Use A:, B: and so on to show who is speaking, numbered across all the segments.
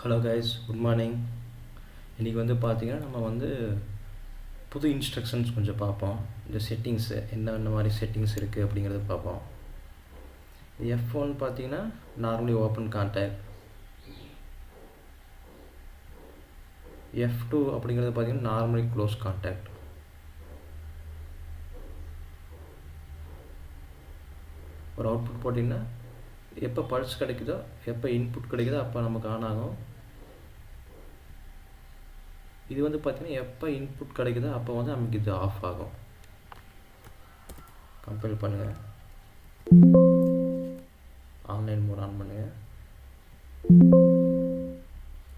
A: Hello guys, good morning. இன்றைக்கி வந்து பார்த்திங்கன்னா நம்ம வந்து புது இன்ஸ்ட்ரக்ஷன்ஸ் கொஞ்சம் பார்ப்போம். இந்த செட்டிங்ஸு என்னென்ன மாதிரி செட்டிங்ஸ் இருக்குது அப்படிங்கிறத பார்ப்போம். F1 பார்த்திங்கன்னா நார்மலி ஓப்பன் கான்டாக்ட். F2 அப்படிங்கிறது பார்த்திங்கன்னா நார்மலி க்ளோஸ் கான்டாக்ட். ஒரு அவுட்புட் போட்டிங்கன்னா எப்போ பல்ஸ் கிடைக்குதோ, எப்போ இன்புட் கிடைக்குதோ அப்போ நமக்கு ஆன் ஆகும். இது வந்து பார்த்திங்கன்னா எப்போ இன்புட் கிடைக்குதோ அப்போ வந்து நமக்கு இது ஆஃப் ஆகும். கம்பைல் பண்ணுங்கள், ஆன்லைன் மோட் ஆன் பண்ணுங்கள்,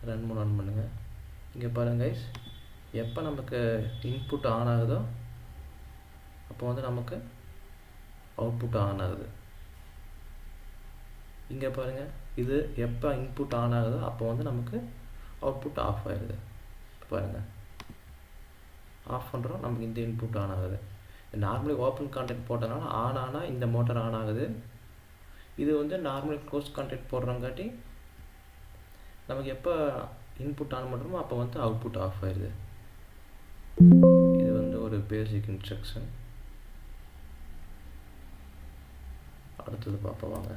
A: ரன் மோட் ஆன் பண்ணுங்கள். இங்கே பாருங்கள் கைஸ், எப்போ நமக்கு இன்புட் ஆன் ஆகுதோ அப்போ வந்து நமக்கு அவுட்புட் ஆன் ஆகுது. இங்கே பாருங்கள், இது எப்போ இன்புட் ஆன் ஆகுதோ அப்போ வந்து நமக்கு அவுட்புட் ஆஃப் ஆகிடுது. பாருங்கள், ஆஃப் பண்ணுறோம், நமக்கு இந்த இன்புட் ஆன் ஆகுது. நார்மலி ஓப்பன் கான்டாக்ட் போட்டனால ஆன் ஆனால் இந்த மோட்டர் ஆன் ஆகுது. இது வந்து நார்மலி க்ளோஸ் கான்டாக்ட் போடுறங்காட்டி நமக்கு எப்போ இன்புட் ஆன் பண்ணுறோமோ அப்போ வந்து அவுட்புட் ஆஃப் ஆயிடுது. இது வந்து ஒரு பேசிக் இன்ஸ்ட்ரக்ஷன். அடுத்தது பார்ப்போம் வாங்க.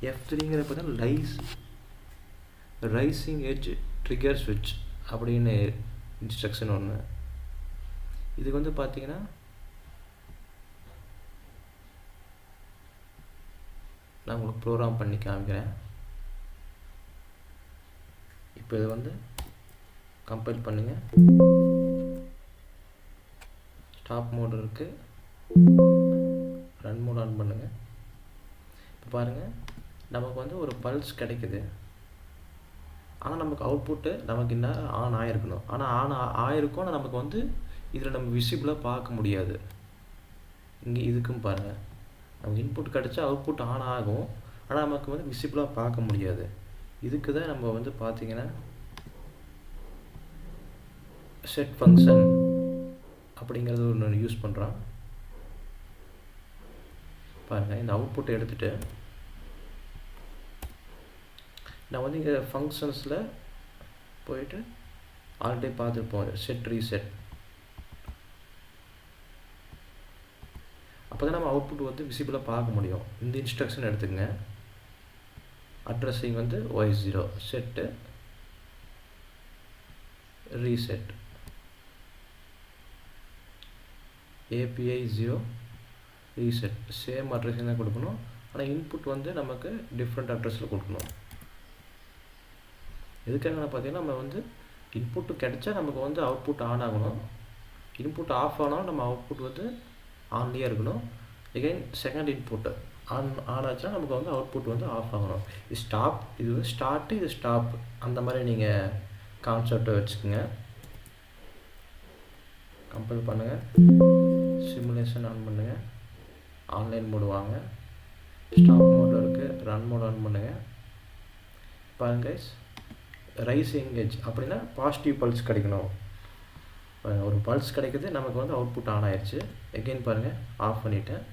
A: F3ங்கிற பார்த்தா ரைசிங் எட்ஜ் ட்ரிகர் ஸ்விட்ச் அப்படின்னு இன்ஸ்ட்ரக்ஷன் ஒன்று. இதுக்கு வந்து பார்த்தீங்கன்னா நான் உங்களுக்கு ப்ரோக்ராம் பண்ணி காமிக்கிறேன். இப்போ இது வந்து கம்பைல் பண்ணுங்க. ஸ்டாப் மோட் இருக்குது, ரன் மோட் ஆன் பண்ணுங்கள். இப்போ பாருங்கள், நமக்கு வந்து ஒரு பல்ஸ் கிடைக்குது. ஆனால் நமக்கு அவுட்புட்டு நமக்கு இன்னும் ஆன் ஆகிருக்கணும். ஆனால் ஆன் ஆகிருக்கும், ஆனால் நமக்கு வந்து இதில் நம்ம விசிபிளாக பார்க்க முடியாது. இங்கே இதுக்கும் பாருங்கள், நமக்கு இன்புட் கிடச்சா அவுட்புட் ஆன் ஆகும், ஆனால் நமக்கு வந்து விசிபிளாக பார்க்க முடியாது. இதுக்கு தான் நம்ம வந்து பார்த்திங்கன்னா செட் ஃபங்க்ஷன் அப்படிங்கிறது ஒன்று யூஸ் பண்ணுறோம். பாருங்கள், இந்த அவுட்புட்டை எடுத்துகிட்டு நான் வந்து இங்கே ஃபங்க்ஷன்ஸில் போயிட்டு ஆல்ரெடி பார்த்துருப்போம் செட் ரீசெட். அப்போ தான் நம்ம அவுட்புட் வந்து விசிபிளாக பார்க்க முடியும். இந்த இன்ஸ்ட்ரக்ஷன் எடுத்துக்கங்க. அட்ரஸிங் வந்து Y0 set reset, API 0 reset. Same addressing தான் கொடுக்கணும், ஆனால் இன்புட் வந்து நமக்கு டிஃப்ரெண்ட் அட்ரஸில் கொடுக்கணும். எதுக்காக பார்த்தீங்கன்னா நம்ம வந்து இன்புட்டு கிடைச்சா நமக்கு வந்து அவுட்புட் ஆன் ஆகணும். இன்புட் ஆஃப் ஆனாலும் நம்ம அவுட்புட் வந்து ஆன்லேயே இருக்கணும். எகைன் செகண்ட் இன்புட்டு ஆன் ஆச்சுன்னா நமக்கு வந்து அவுட்புட் வந்து ஆஃப் ஆகணும். இது ஸ்டாப், இது வந்து ஸ்டார்ட்டு, இது ஸ்டாப், அந்த மாதிரி நீங்கள் கான்செப்டை வச்சுக்கோங்க. கம்பைல் பண்ணுங்கள், சிமுலேஷன் ஆன் பண்ணுங்கள், ஆன்லைன் மோடு வாங்க, ஸ்டாப் மோடு இருக்குது, ரன் மோட் ஆன் பண்ணுங்கள். பாருங்க கைஸ், ரைசிங் எட்ஜ் அப்படின்னா பாசிட்டிவ் பல்ஸ் கிடைக்கணும். ஒரு பல்ஸ் கிடைக்குது, நமக்கு வந்து அவுட்புட் ஆன் ஆயிடுச்சு. எகெயின் பாருங்கள், ஆஃப் பண்ணிவிட்டேன்.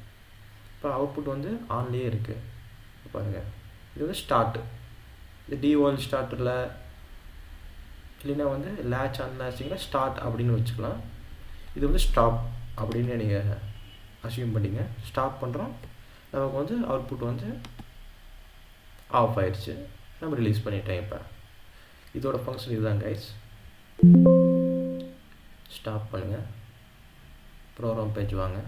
A: இப்போ அவுட்புட் வந்து ஆன்லேயே இருக்குது. பாருங்கள், இது வந்து ஸ்டார்ட்டு. இது டிவால் ஸ்டார்ட்டில் இல்லைன்னா வந்து லேட்ச் அன்லேச்சிங்கில் ஸ்டார்ட் அப்படின்னு வச்சுக்கலாம். இது வந்து ஸ்டாப் அப்படின்னு நீங்கள் அசியூம் பண்ணிங்க. ஸ்டாப் பண்ணுறோம், நமக்கு வந்து அவுட்புட் வந்து ஆஃப் ஆயிடுச்சு. நம்ம ரிலீஸ் பண்ணிட்டேன். இப்போ இதோட ஃபங்க்ஷன் இதுதான் கைஸ். ஸ்டாப் பண்ணுங்கள், ப்ரோக்ராம் பேஜ் வாங்க,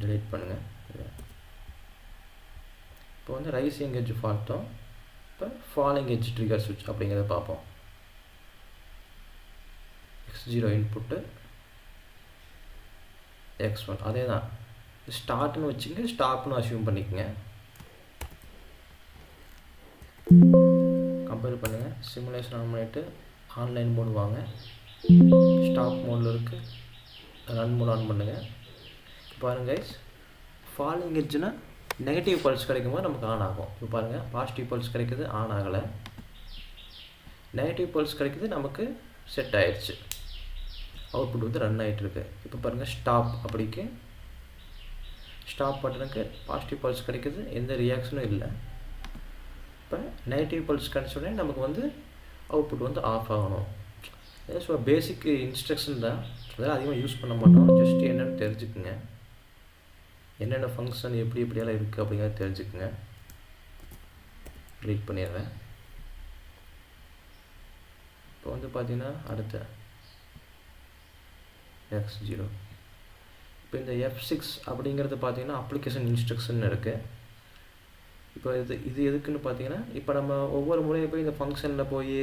A: டெலீட் பண்ணுங்கள். இப்போ வந்து ரைசிங் எட்ஜ் பார்த்தோம். இப்போ ஃபாலிங் எட்ஜ் ட்ரிகர் ஸ்விட்ச் அப்படிங்கிறத பார்ப்போம். X0 இன்புட்டு, X1 அதே தான். ஸ்டார்ட்னு வச்சுங்க, ஸ்டாப்னு அசியூம் பண்ணிக்கோங்க. கம்பைல் பண்ணுங்கள், சிமுலேஷன் ஆன் பண்ணிவிட்டு ஆன்லைன் மோடு வாங்க, ஸ்டாப் மோடில் இருக்குது, ரன் மோட் ஆன் பண்ணுங்கள். பாருங்கள் கைஸ், ஃபாலிங் எட்ஜ்னா நெகட்டிவ் பல்ஸ் கிடைக்கும்போது நமக்கு ஆன் ஆகும். இப்போ பாருங்கள், பாசிட்டிவ் பல்ஸ் கிடைக்குது, ஆன் ஆகலை. நெகட்டிவ் பல்ஸ் கிடைக்குது, நமக்கு செட் ஆயிடுச்சு. அவுட்புட் வந்து ரன் ஆகிட்டுருக்கு. இப்போ பாருங்கள், ஸ்டாப் அப்படிக்கு ஸ்டாப் பட்டனுக்கு பாசிட்டிவ் பல்ஸ் கிடைக்குது, எந்த ரியாக்ஷனும் இல்லை. இப்போ நெகட்டிவ் பல்ஸ் கிடைச்ச உடனே நமக்கு வந்து அவுட்புட் வந்து ஆஃப் ஆகணும். ஸோ பேசிக் இன்ஸ்ட்ரக்ஷன் தான், அதெல்லாம் அதிகமாக யூஸ் பண்ண மாட்டோம். ஜஸ்ட் என்னென்னு தெரிஞ்சுக்குங்க, என்னென்ன ஃபங்க்ஷன் எப்படி எப்படியெல்லாம் இருக்குது அப்படிங்கிறத தெரிஞ்சுக்குங்க. கிளிக் பண்ணிடுறேன். இப்போ வந்து பார்த்தீங்கன்னா அடுத்த X0. இப்போ இந்த F6 அப்படிங்கிறது பார்த்தீங்கன்னா அப்ளிகேஷன் இன்ஸ்ட்ரக்ஷன் இருக்குது. இப்போ இது எதுக்குன்னு பார்த்தீங்கன்னா, இப்போ நம்ம ஒவ்வொரு முறையும் போய் இந்த ஃபங்க்ஷனில் போய்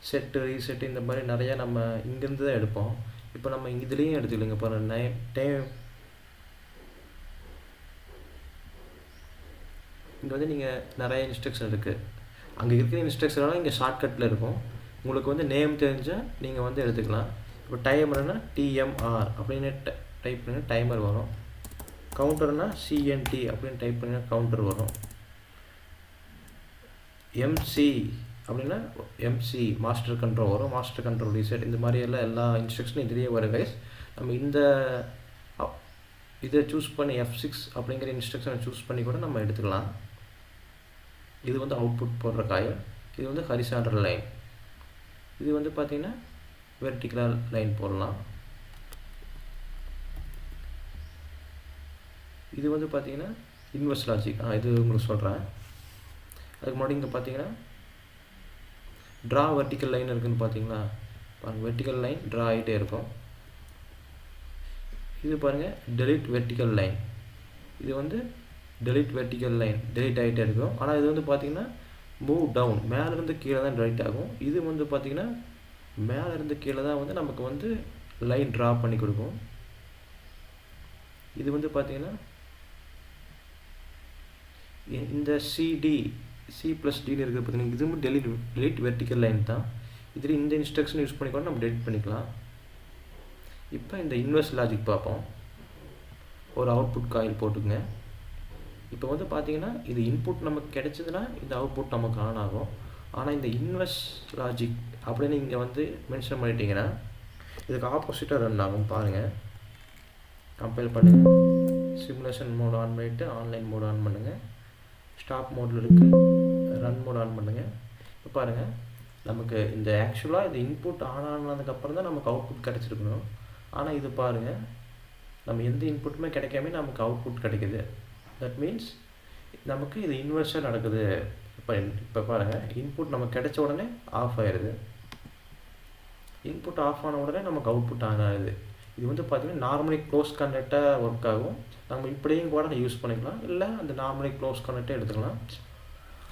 A: செட்டு ரீசெட்டு இந்த மாதிரி நிறையா நம்ம இங்கேருந்து தான் எடுப்போம். இப்போ நம்ம இதுலேயும் எடுத்துக்கலைங்க. இப்போ டைம் இங்கே வந்து நீங்கள் நிறைய இன்ஸ்ட்ரக்ஷன் இருக்குது. அங்கே இருக்கிற இன்ஸ்ட்ரக்ஷன்லாம் இங்கே ஷார்ட்கட்டில் இருக்கும். உங்களுக்கு வந்து நேம் தெரிஞ்சால் நீங்கள் வந்து எடுத்துக்கலாம். இப்போ டைமர்னா TMR அப்படின்னு டைப் பண்ணி டைமர் வரும். கவுண்டர்னா CNT அப்படின்னு டைப் பண்ணி கவுண்டர் வரும். MC அப்படின்னா MC மாஸ்டர் கண்ட்ரோல் வரும். மாஸ்டர் கண்ட்ரோல் ரீசெட் இந்த மாதிரி எல்லாம் எல்லா இன்ஸ்ட்ரக்ஷனும் இதுலேயே வரும் கைஸ். நம்ம இதை சூஸ் பண்ணி F6 அப்படிங்கிற இன்ஸ்ட்ரக்ஷனை சூஸ் பண்ணி கூட நம்ம எடுத்துக்கலாம். இது வந்து அவுட்புட் போடுற காயில். இது வந்து ஹரிசாண்டல் லைன். இது வந்து பார்த்தீங்கன்னா வெர்டிகல் லைன் போடலாம். இது வந்து பார்த்தீங்கன்னா இன்வெர்ஸ் லாஜிக். இது உங்களுக்கு சொல்கிறேன். அதுக்கு முன்னாடி இங்கே பார்த்தீங்கன்னா ட்ரா வெர்டிக்கல் லைன் இருக்குதுன்னு பார்த்தீங்களா? பாருங்கள், வெர்டிக்கல் லைன் ட்ரா ஆகிட்டே இருக்கும். இது பாருங்கள் டெலிட் வெர்டிக்கல் லைன். இது வந்து டெலிட் வெர்டிக்கல் லைன் டெலிட் ஆகிட்டே இருக்கும். ஆனால் இது வந்து பார்த்தீங்கன்னா மூவ் டவுன், மேலேருந்து கீழே தான் டெலிட் ஆகும். இது வந்து பார்த்தீங்கன்னா மேலேருந்து கீழே தான் வந்து நமக்கு வந்து லைன் ட்ரா பண்ணி கொடுக்கும். இது வந்து பார்த்தீங்கன்னா இந்த C+Dன்னு இருக்குது பார்த்தீங்கன்னா, இதுவும் டெலிட் வெர்டிக்கல் லைன் தான். இதில் இந்த இன்ஸ்ட்ரக்ஷன் யூஸ் பண்ணி கூட நம்ம டெலிட் பண்ணிக்கலாம். இப்போ இந்த இன்வெர்ஸ் லாஜிக் பார்ப்போம். ஒரு அவுட்புட் காயில் போட்டுக்குங்க. இப்போ வந்து பார்த்தீங்கன்னா இது இன்புட் நமக்கு கிடைச்சதுன்னா இந்த அவுட்புட் நமக்கு ஆன் ஆகும். ஆனால் இந்த இன்வெர்ஸ் லாஜிக் அப்படின்னு இங்கே வந்து மென்ஷன் பண்ணிட்டீங்கன்னா இதுக்கு ஆப்போசிட்டாக ரன் ஆகும். பாருங்கள், கம்பைல் பண்ணுங்கள். சிமுலேஷன் மோட் ஆன் பண்ணிவிட்டு ஆன்லைன் மோட் ஆன் பண்ணுங்கள். ஸ்டாப் மோடில் இருக்குது, ரன் மோட் ஆன் பண்ணுங்கள். இப்போ பாருங்கள், நமக்கு இந்த ஆக்சுவலாக இந்த இன்புட் ஆன் ஆனதுக்கப்புறம் தான் நமக்கு அவுட்புட் கிடச்சிருக்கணும். ஆனால் இது பாருங்கள், நம்ம எந்த இன்புட்டுமே கிடைக்காம நமக்கு அவுட்புட் கிடைக்குது. தட் மீன்ஸ் நமக்கு இது இன்வெர்ஸாக நடக்குது. இப்போ பாருங்கள், இன்புட் நமக்கு கிடைச்ச உடனே ஆஃப் ஆயிடுது. இன்புட் ஆஃப் ஆன உடனே நமக்கு அவுட்புட் ஆன் ஆகுது. இது வந்து பார்த்திங்கன்னா நார்மலி க்ளோஸ் கனெக்டாக ஒர்க் ஆகும். நம்ம இப்படியும் கூட யூஸ் பண்ணிக்கலாம், இல்லை அந்த நார்மலி க்ளோஸ் கனெக்டே எடுத்துக்கலாம்.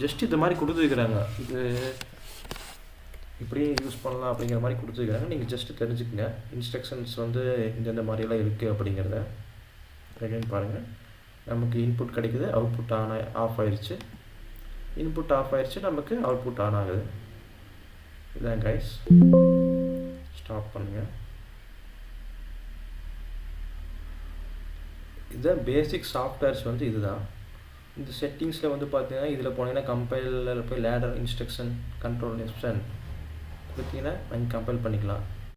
A: ஜஸ்ட் இது மாதிரி கொடுத்துருக்குறாங்க, இது இப்படியே யூஸ் பண்ணலாம் அப்படிங்கிற மாதிரி கொடுத்துருக்குறாங்க. நீங்கள் ஜஸ்ட்டு தெரிஞ்சுக்கங்க இன்ஸ்ட்ரக்ஷன்ஸ் வந்து இந்தந்த மாதிரியெல்லாம் இருக்குது அப்படிங்கிறத. ரெகுன்னு பாருங்கள், நமக்கு இன்புட் கிடைக்குது, அவுட்புட் ஆஃப் ஆயிடுச்சு. இன்புட் ஆஃப் ஆயிடுச்சு, நமக்கு அவுட்புட் ஆன் ஆகுது. இதுதான் கைஸ். ஸ்டாப் பண்ணுங்கள். இதுதான் பேசிக் சாஃப்ட்வேர்ஸ் வந்து இதுதான். இந்த செட்டிங்ஸில் வந்து பார்த்தீங்கன்னா இதில் போனீங்கன்னா கம்பைலில் போய் லேடர் இன்ஸ்ட்ரக்ஷன் கண்ட்ரோல் ஆப்ஷன் கொடுத்தீங்கன்னா நீங்கள் கம்பைல் பண்ணிக்கலாம்.